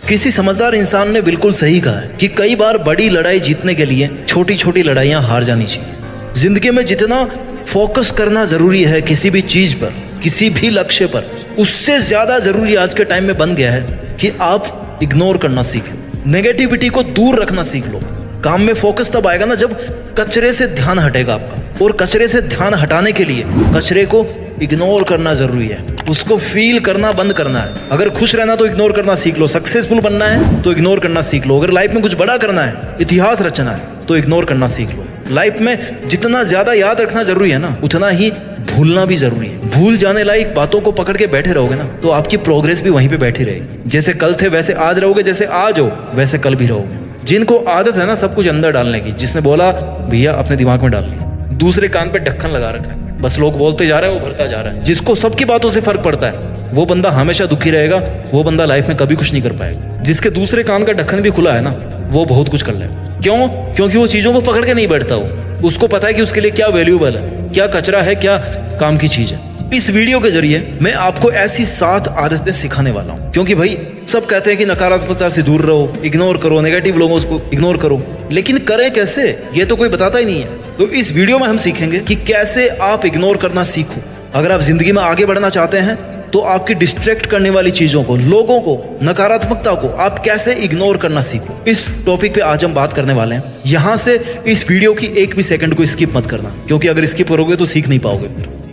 किसी समझदार इंसान ने बिल्कुल सही कहा है कि कई बार बड़ी लड़ाई जीतने के लिए छोटी छोटी लड़ाइयां हार जानी चाहिए। जिंदगी में जितना फोकस करना जरूरी है किसी भी चीज पर, किसी भी लक्ष्य पर, उससे ज्यादा जरूरी आज के टाइम में बन गया है कि आप इग्नोर करना सीख लो, नेगेटिविटी को दूर रखना सीख लो। काम में फोकस तब आएगा ना जब कचरे से ध्यान हटेगा आपका, और कचरे से ध्यान हटाने के लिए कचरे को इग्नोर करना जरूरी है, उसको फील करना बंद करना है। अगर खुश रहना तो इग्नोर करना सीख लो, सक्सेसफुल बनना है तो इग्नोर करना सीख लो, अगर लाइफ में कुछ बड़ा करना है, इतिहास रचना है तो इग्नोर करना सीख लो। लाइफ में जितना ज्यादा याद रखना जरूरी है ना, उतना ही भूलना भी जरूरी है। भूल जाने लायक बातों को पकड़ के बैठे रहोगे ना तो आपकी प्रोग्रेस भी वहीं पे बैठी रहेगी। जैसे कल थे वैसे आज रहोगे, जैसे आज हो वैसे कल भी रहोगे। जिनको आदत है ना सब कुछ अंदर डालने की, जिसने बोला भैया अपने दिमाग में डाल लिया, दूसरे कान पे ढक्कन लगा रखा है, बस लोग बोलते जा रहे हैं वो भरता जा रहा है। जिसको सबकी बातों से फर्क पड़ता है वो बंदा हमेशा दुखी रहेगा, वो बंदा लाइफ में कभी कुछ नहीं कर पाएगा। जिसके दूसरे कान का ढक्कन भी खुला है ना वो बहुत कुछ कर लेगा। क्यों? क्योंकि वो चीजों को पकड़ के नहीं बैठता, वो उसको पता है कि उसके लिए क्या वैल्यूएबल है, क्या कचरा है, क्या काम की चीज है। इस वीडियो के जरिए मैं आपको ऐसी 7 आदतें सिखाने वाला हूँ, क्योंकि भाई सब कहते हैं कि नकारात्मकता से दूर रहो, इग्नोर करो, नेगेटिव लोगों को इग्नोर करो, लेकिन करें कैसे ये तो कोई बताता ही नहीं है। तो इस वीडियो में हम सीखेंगे कि कैसे आप इग्नोर करना सीखो। अगर आप जिंदगी में आगे बढ़ना चाहते हैं तो आपकी डिस्ट्रैक्ट करने वाली चीजों को, लोगों को, नकारात्मकता को आप कैसे इग्नोर करना सीखो। इस टॉपिक पे आज हम बात करने वाले हैं। यहां से इस वीडियो की एक भी सेकंड को स्किप मत करना, क्योंकि अगर स्किप करोगे तो सीख नहीं पाओगे,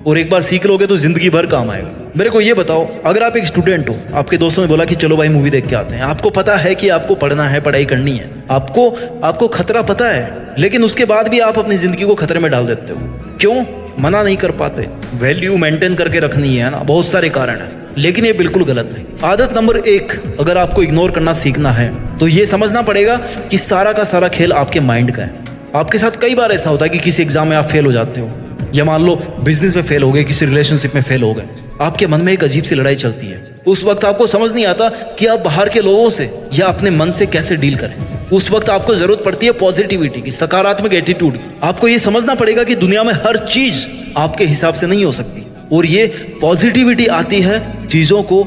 और एक बार सीख लोगे तो जिंदगी भर काम आएगा। मेरे को ये बताओ, अगर आप एक स्टूडेंट हो, आपके दोस्तों ने बोला कि चलो भाई मूवी देख के आते हैं, आपको पता है कि आपको पढ़ना है, पढ़ाई करनी है, आपको खतरा पता है, लेकिन उसके बाद भी आप अपनी जिंदगी को खतरे में डाल देते हो। क्यों? मना नहीं कर पाते, वैल्यू मेंटेन करके रखनी है ना, बहुत सारे कारण है, लेकिन ये बिल्कुल गलत है। आदत नंबर 1, अगर आपको इग्नोर करना सीखना है तो ये समझना पड़ेगा कि सारा का सारा खेल आपके माइंड का है। आपके साथ कई बार ऐसा होता है कि किसी एग्जाम में आप फेल हो जाते हो, या मान लो बिजनेस में फेल हो गए, किसी रिलेशनशिप में फेल हो गए, आपके मन में एक अजीब सी लड़ाई चलती है। उस वक्त आपको समझ नहीं आता कि आप बाहर के लोगों से या अपने मन से कैसे डील करें। उस वक्त आपको जरूरत पड़ती है पॉजिटिविटी की, सकारात्मक एटीट्यूड। आपको ये समझना पड़ेगा कि दुनिया में हर चीज आपके हिसाब से नहीं हो सकती, और ये पॉजिटिविटी आती है चीजों को,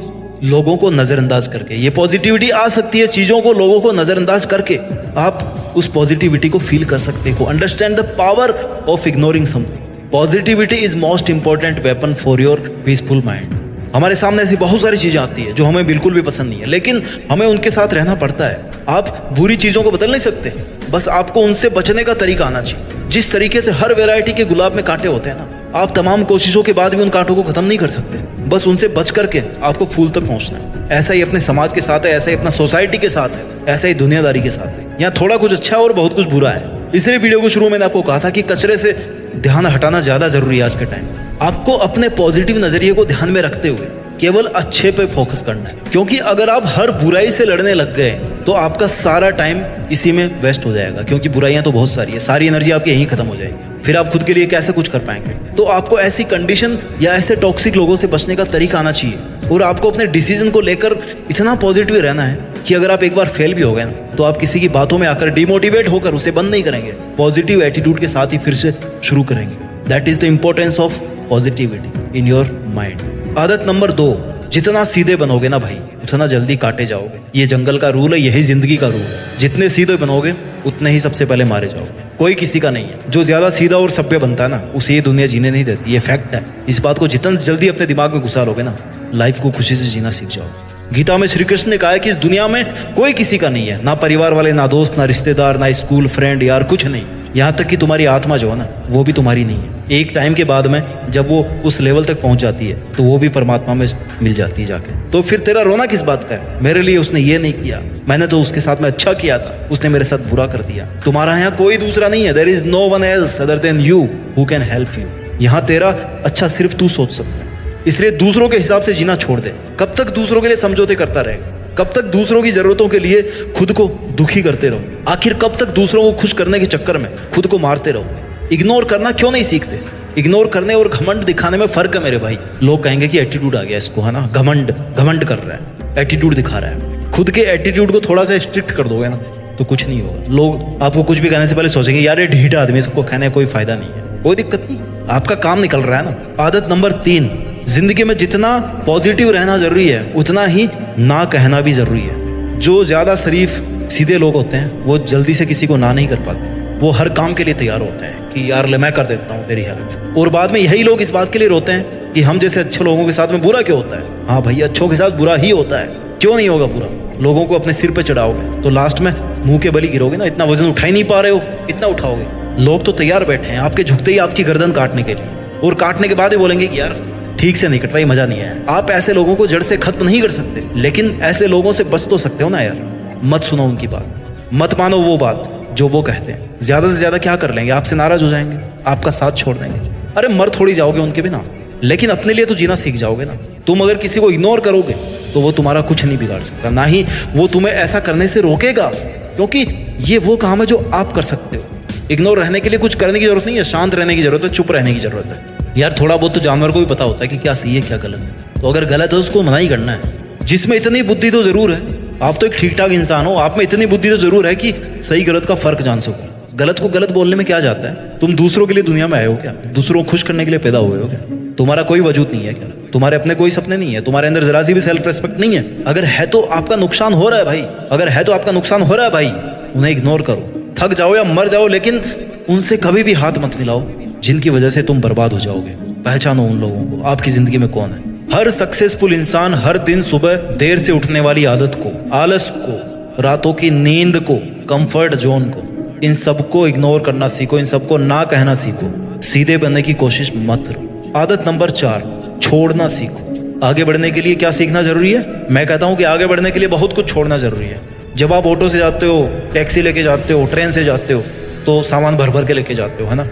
लोगों को नजरअंदाज करके। ये पॉजिटिविटी आ सकती है चीजों को, लोगों को नजरअंदाज करके। आप उस पॉजिटिविटी को फील कर सकते हो। Understand the power of ignoring something. Positivity is most important weapon for your peaceful mind. हमारे सामने ऐसी बहुत सारी चीजें आती है जो हमें बिल्कुल भी पसंद नहीं है, लेकिन हमें उनके साथ रहना पड़ता है। आप बुरी चीजों को बदल नहीं सकते, बस आपको उनसे बचने का तरीका आना चाहिए। जिस तरीके से हर वैरायटी के गुलाब में कांटे होते हैं ना, आप तमाम कोशिशों के बाद भी उन कांटों को खत्म नहीं कर सकते, बस उनसे बच करके आपको फूल तक पहुंचना है। ऐसा ही अपने समाज के साथ है, ऐसा ही अपना सोसाइटी के साथ है, ऐसा ही दुनियादारी के साथ है। यहाँ थोड़ा कुछ अच्छा है और बहुत कुछ बुरा है। इसलिए वीडियो को शुरू में मैंने आपको कहा था कि कचरे से ध्यान हटाना ज्यादा जरूरी है आज के टाइम। आपको अपने पॉजिटिव नजरिए को ध्यान में रखते हुए केवल अच्छे पे फोकस करना है, क्योंकि अगर आप हर बुराई से लड़ने लग गए तो आपका सारा टाइम इसी में वेस्ट हो जाएगा, क्योंकि बुराइयां तो बहुत सारी है, सारी एनर्जी आपकी यहीं खत्म हो जाएगी। फिर आप खुद के लिए कैसे कुछ कर पाएंगे? तो आपको ऐसी कंडीशन या ऐसे टॉक्सिक लोगों से बचने का तरीका आना चाहिए, और आपको अपने डिसीजन को लेकर इतना पॉजिटिव रहना है कि अगर आप एक बार फेल भी हो गए ना तो आप किसी की बातों में आकर डिमोटिवेट होकर उसे बंद नहीं करेंगे, पॉजिटिव एटीट्यूड के साथ ही फिर से शुरू करेंगे। That is the importance of positivity in your mind. आदत नंबर 2, जितना सीधे बनोगे ना भाई उतना जल्दी काटे जाओगे। ये जंगल का रूल है, यही जिंदगी का रूल है। जितने सीधे बनोगे उतने ही सबसे पहले मारे जाओगे। कोई किसी का नहीं है। जो ज्यादा सीधा और सभ्य बनता है ना उसे ये दुनिया जीने नहीं देती, ये फैक्ट है। इस बात को जितना जल्दी अपने दिमाग में घुसा लोगे ना, लाइफ को खुशी से जीना सीख जाओगे। गीता में श्री कृष्ण ने कहा है कि इस दुनिया में कोई किसी का नहीं है, ना परिवार वाले, ना दोस्त, ना रिश्तेदार, ना स्कूल फ्रेंड, यार कुछ नहीं। यहाँ तक कि तुम्हारी आत्मा जो है ना वो भी तुम्हारी नहीं है। एक टाइम के बाद में जब वो उस लेवल तक पहुंच जाती है तो वो भी परमात्मा में मिल जाती है जाके। तो फिर तेरा रोना किस बात का है? मेरे लिए उसने ये नहीं किया, मैंने तो उसके साथ में अच्छा किया था, उसने मेरे साथ बुरा कर दिया। तुम्हारा यहाँ कोई दूसरा नहीं है। There is no one else other than you who can help you. यहाँ तेरा अच्छा सिर्फ तू सोच सकता है, इसलिए दूसरों के हिसाब से जीना छोड़ दे। कब तक दूसरों के लिए समझौते करता रहेगा? कब तक दूसरों की जरूरतों के लिए खुद को दुखी करते रहोगे? आखिर कब तक दूसरों को खुश करने के चक्कर में खुद को मारते रहोगे? इग्नोर करना क्यों नहीं सीखते? इग्नोर करने और घमंड दिखाने में फर्क है मेरे भाई। लोग कहेंगे कि एटीट्यूड आ गया इसको, है ना, घमंड कर रहा है, एटीट्यूड दिखा रहा है। खुद के एटीट्यूड को थोड़ा सा स्ट्रिक्ट कर दोगे ना तो कुछ नहीं होगा। लोग आपको कुछ भी कहने से पहले सोचेंगे यार ये ढीठा आदमी, इसको कहने कोई फायदा नहीं है। कोई दिक्कत नहीं, आपका काम निकल रहा है ना। आदत नंबर 3, जिंदगी में जितना पॉजिटिव रहना जरूरी है उतना ही ना कहना भी जरूरी है। जो ज़्यादा शरीफ सीधे लोग होते हैं वो जल्दी से किसी को ना नहीं कर पाते। वो हर काम के लिए तैयार होते हैं कि यार ले मैं कर देता हूँ तेरी हेल्प। और बाद में यही लोग इस बात के लिए रोते हैं कि हम जैसे अच्छे लोगों के साथ में बुरा क्यों होता है। हाँ भाई, अच्छों के साथ बुरा ही होता है, क्यों नहीं होगा बुरा। लोगों को अपने सिर पे चढ़ाओगे तो लास्ट में मुंह के बल ही गिरोगे ना। इतना वजन उठा ही नहीं पा रहे हो, इतना उठाओगे। लोग तो तैयार बैठे हैं आपके झुकते ही आपकी गर्दन काटने के लिए, और काटने के बाद ही बोलेंगे कि यार ठीक से नहीं कटवाई, मजा नहीं आया। आप ऐसे लोगों को जड़ से खत्म नहीं कर सकते, लेकिन ऐसे लोगों से बच तो सकते हो ना यार। मत सुनो उनकी बात, मत मानो वो बात जो वो कहते हैं। ज्यादा से ज्यादा क्या कर लेंगे, आपसे नाराज हो जाएंगे, आपका साथ छोड़ देंगे। अरे मर थोड़ी जाओगे उनके बिना, लेकिन अपने लिए तो जीना सीख जाओगे ना। तुम अगर किसी को इग्नोर करोगे तो वो तुम्हारा कुछ नहीं बिगाड़ सकता, ना ही वो तुम्हें ऐसा करने से रोकेगा, क्योंकि ये वो काम है जो आप कर सकते हो। इग्नोर रहने के लिए कुछ करने की जरूरत नहीं है, शांत रहने की जरूरत है, चुप रहने की जरूरत है। यार थोड़ा बहुत तो जानवर को भी पता होता है कि क्या सही है क्या गलत है, तो अगर गलत है उसको मना ही करना है। जिसमें इतनी बुद्धि तो जरूर है, आप तो एक ठीक ठाक इंसान हो, आप में इतनी बुद्धि तो जरूर है कि सही गलत का फर्क जान सको। गलत को गलत बोलने में क्या जाता है। तुम दूसरों के लिए दुनिया में आए हो क्या, दूसरों को खुश करने के लिए पैदा हुए हो क्या। तुम्हारा कोई वजूद नहीं है क्या, तुम्हारे अपने कोई सपने नहीं है, तुम्हारे अंदर जरा सी भी सेल्फ रेस्पेक्ट नहीं है। अगर है तो आपका नुकसान हो रहा है भाई, अगर है तो आपका नुकसान हो रहा है भाई। उन्हें इग्नोर करो, थक जाओ या मर जाओ, लेकिन उनसे कभी भी हाथ मत मिलाओ जिनकी वजह से तुम बर्बाद हो जाओगे। पहचानो उन लोगों को, आपकी जिंदगी में कौन है। हर सक्सेसफुल इंसान हर दिन सुबह देर से उठने वाली आदत को, आलस को, रातों की नींद को, कंफर्ट जोन को, इन सबको इग्नोर करना सीखो, इन सबको ना कहना सीखो। सीधे बनने की कोशिश मत करो। आदत नंबर 4, छोड़ना सीखो। आगे बढ़ने के लिए क्या सीखना जरूरी है। मैं कहता हूं कि आगे बढ़ने के लिए बहुत कुछ छोड़ना जरूरी है। जब आप ऑटो से जाते हो, टैक्सी लेके जाते हो, ट्रेन से जाते हो, तो सामान भर भर के लेके जाते हो, है ना।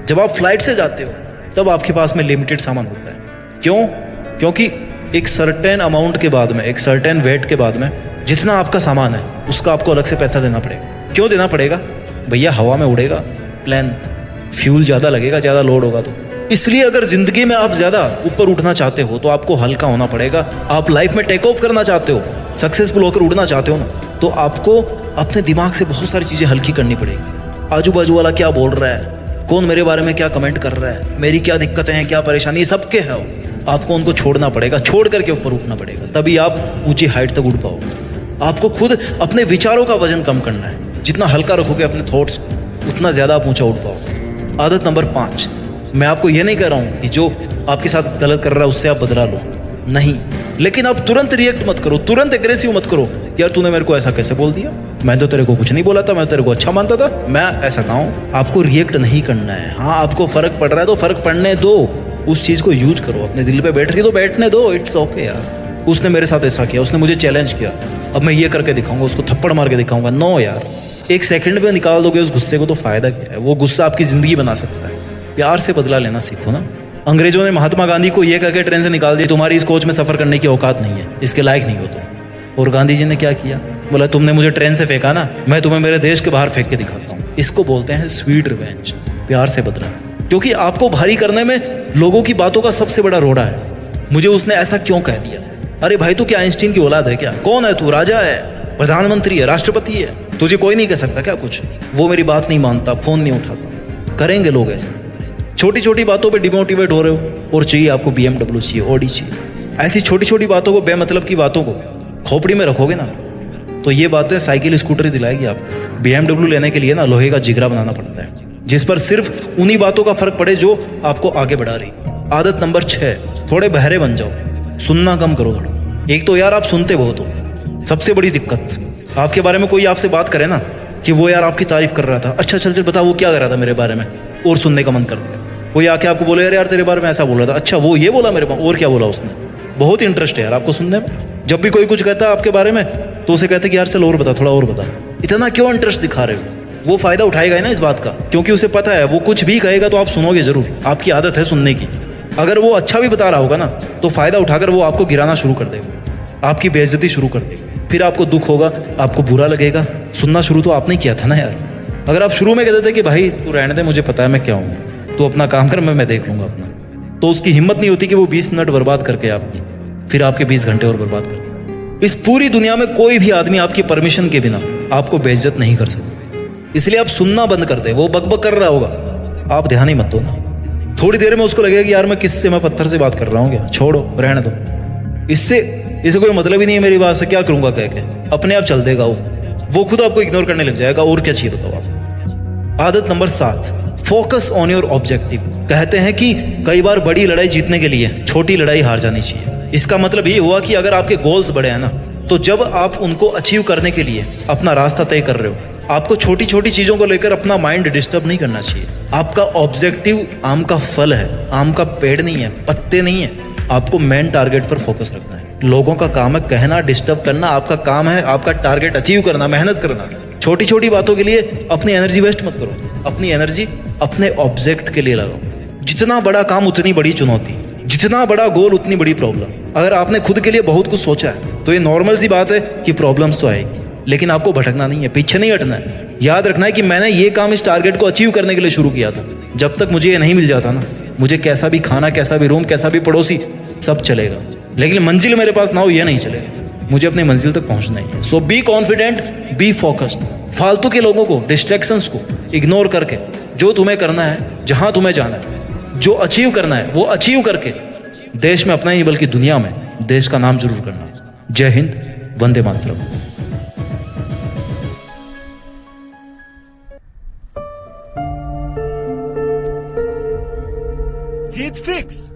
जब आप फ्लाइट से जाते हो तब आपके पास में लिमिटेड सामान होता है। क्यों? क्योंकि एक सर्टेन अमाउंट के बाद में, एक सर्टेन वेट के बाद में जितना आपका सामान है उसका आपको अलग से पैसा देना पड़ेगा। क्यों देना पड़ेगा भैया, हवा में उड़ेगा प्लेन, फ्यूल ज़्यादा लगेगा, ज़्यादा लोड होगा तो। इसलिए अगर जिंदगी में आप ज़्यादा ऊपर उठना चाहते हो तो आपको हल्का होना पड़ेगा। आप लाइफ में टेक ऑफ करना चाहते हो, सक्सेसफुल होकर उड़ना चाहते हो ना, तो आपको अपने दिमाग से बहुत सारी चीज़ें हल्की करनी पड़ेगी। आजू बाजू वाला क्या बोल रहा है, कौन मेरे बारे में क्या कमेंट कर रहा है, मेरी क्या दिक्कतें हैं, क्या परेशानी है, सबके है। आपको उनको छोड़ना पड़ेगा, छोड़ करके ऊपर उठना पड़ेगा, तभी आप ऊंची हाइट तक उड़ पाओगे। आपको खुद अपने विचारों का वजन कम करना है। जितना हल्का रखोगे अपने थॉट्स को, उतना ज़्यादा आप ऊंचा उठ पाओगे। आदत नंबर 5, मैं आपको ये नहीं कह रहा हूँ कि जो आपके साथ गलत कर रहा है उससे आप बदला लो, नहीं, लेकिन आप तुरंत रिएक्ट मत करो, तुरंत एग्रेसिव मत करो। यार तूने मेरे को ऐसा कैसे बोल दिया, मैं तो तेरे को कुछ नहीं बोला था, मैं तेरे को अच्छा मानता था, मैं ऐसा कहा हूँ। आपको रिएक्ट नहीं करना है। हाँ, आपको फर्क पड़ रहा है तो फर्क पड़ने दो, उस चीज़ को यूज करो। अपने दिल पे बैठ रही तो बैठने दो, इट्स ओके यार। उसने मेरे साथ ऐसा किया, उसने मुझे चैलेंज किया, अब मैं ये करके दिखाऊंगा, उसको थप्पड़ मार के दिखाऊंगा। नो यार, एक सेकंड में निकाल दोगे उस गुस्से को तो फायदा क्या है। वो गुस्सा आपकी जिंदगी बना सकता है। प्यार से बदला लेना सीखो ना। अंग्रेजों ने महात्मा गांधी को ये कहकर ट्रेन से निकाल दिया, तुम्हारी इस कोच में सफर करने की औकात नहीं है, इसके लायक नहीं हो तुम। और गांधी जी ने क्या किया, बोला तुमने मुझे ट्रेन से फेंका ना, मैं तुम्हें मेरे देश के बाहर फेंक के दिखाता हूँ। इसको बोलते हैं स्वीट रिवेंज, प्यार से बदला। क्योंकि आपको भारी करने में लोगों की बातों का सबसे बड़ा रोड़ा है। मुझे उसने ऐसा क्यों कह दिया, अरे भाई तू क्या आइंस्टीन की औलाद है क्या, कौन है तू, राजा है, प्रधानमंत्री है, राष्ट्रपति है, तुझे कोई नहीं कह सकता क्या कुछ। वो मेरी बात नहीं मानता, फोन नहीं उठाता। करेंगे लोग ऐसे, छोटी छोटी बातों पे डिमोटिवेट हो रहे हो और चाहिए आपको BMW चाहिए, ऑडी चाहिए। ऐसी छोटी छोटी बातों को, बेमतलब की बातों को खोपड़ी में रखोगे ना तो ये बातें साइकिल स्कूटर ही दिलाएगी आपको। BMW लेने के लिए ना लोहे का जिगरा बनाना पड़ता है, जिस पर सिर्फ उन्हीं बातों का फर्क पड़े जो आपको आगे बढ़ा रही। आदत नंबर 6, थोड़े बहरे बन जाओ, सुनना कम करो थोड़ा। एक तो यार आप सुनते बहुत हो, सबसे बड़ी दिक्कत। आपके बारे में कोई आपसे बात करे ना कि वो यार आपकी तारीफ कर रहा था, अच्छा चल बता वो क्या कर रहा था मेरे बारे में, और सुनने का मन करता है। कोई आके आपको बोले यार तेरे बारे में ऐसा बोल रहा था, अच्छा वो ये बोला मेरे बारे में, और क्या बोला उसने। बहुत इंटरेस्ट है यार आपको सुनने में। जब भी कोई कुछ कहता है आपके बारे में तो उसे कहते कि यार चल और बता, थोड़ा और बता। इतना क्यों इंटरेस्ट दिखा रहे हो। वो फायदा उठाएगा ना इस बात का, क्योंकि उसे पता है वो कुछ भी कहेगा तो आप सुनोगे जरूर, आपकी आदत है सुनने की। अगर वो अच्छा भी बता रहा होगा ना तो फायदा उठाकर वो आपको गिराना शुरू कर देगा, आपकी बेइज्जती शुरू कर देगा। फिर आपको दुख होगा, आपको बुरा लगेगा। सुनना शुरू तो आपने किया था ना यार। अगर आप शुरू में कहते थे कि भाई तू रहने दे, मुझे पता है मैं क्या हूँ, तो अपना काम कर, मैं देख लूंगा अपना, तो उसकी हिम्मत नहीं होती कि वो 20 मिनट बर्बाद करके आपकी, फिर आपके 20 घंटे और बर्बाद करते। इस पूरी दुनिया में कोई भी आदमी आपकी परमिशन के बिना आपको बेइज्जत नहीं कर सकता। इसलिए आप सुनना बंद कर दे। वो बकबक कर रहा होगा, आप ध्यान ही मत दो ना। थोड़ी देर में उसको लगेगा कि यार मैं किससे, मैं पत्थर से बात कर रहा हूँ क्या, छोड़ो रहने दो। इससे इसे कोई मतलब ही नहीं है मेरी बात से, क्या करूंगा कह के अपने आप चल देगा वो खुद आपको इग्नोर करने लग जाएगा। और क्या चाहिए बताओ आपको। आदत number 7, focus on your objective. कहते हैं कि कई बार बड़ी लड़ाई जीतने के लिए छोटी लड़ाई हार जानी चाहिए। इसका मतलब ये हुआ कि अगर आपके गोल्स बड़े हैं ना, तो जब आप उनको अचीव करने के लिए अपना रास्ता तय कर रहे हो, आपको छोटी छोटी चीजों को लेकर अपना माइंड डिस्टर्ब नहीं करना चाहिए। आपका ऑब्जेक्टिव आम का फल है, आम का पेड़ नहीं है, पत्ते नहीं है। आपको मेन टारगेट पर फोकस रखना है। लोगों का काम है कहना, डिस्टर्ब करना, आपका काम है आपका टारगेट अचीव करना, मेहनत करना। छोटी छोटी बातों के लिए अपनी एनर्जी वेस्ट मत करो, अपनी एनर्जी अपने ऑब्जेक्ट के लिए लगाओ। जितना बड़ा काम उतनी बड़ी चुनौती, जितना बड़ा गोल उतनी बड़ी प्रॉब्लम। अगर आपने खुद के लिए बहुत कुछ सोचा है तो ये नॉर्मल सी बात है कि प्रॉब्लम्स तो आएगी, लेकिन आपको भटकना नहीं है, पीछे नहीं हटना है। याद रखना है कि मैंने ये काम इस टारगेट को अचीव करने के लिए शुरू किया था। जब तक मुझे ये नहीं मिल जाता ना, मुझे कैसा भी खाना, कैसा भी रूम, कैसा भी पड़ोसी, सब चलेगा, लेकिन मंजिल मेरे पास ना हो ये नहीं चलेगा। मुझे अपनी मंजिल तक पहुंचना ही है। सो बी कॉन्फिडेंट, बी फोकस्ड। फालतू के लोगों को, डिस्ट्रैक्शंस को इग्नोर करके जो तुम्हें करना है, जहां तुम्हें जाना है, जो अचीव करना है वो अचीव करके देश में अपना ही बल्कि दुनिया में देश का नाम जरूर करना है। जय हिंद, वंदे मातरम। जीत फिक्स।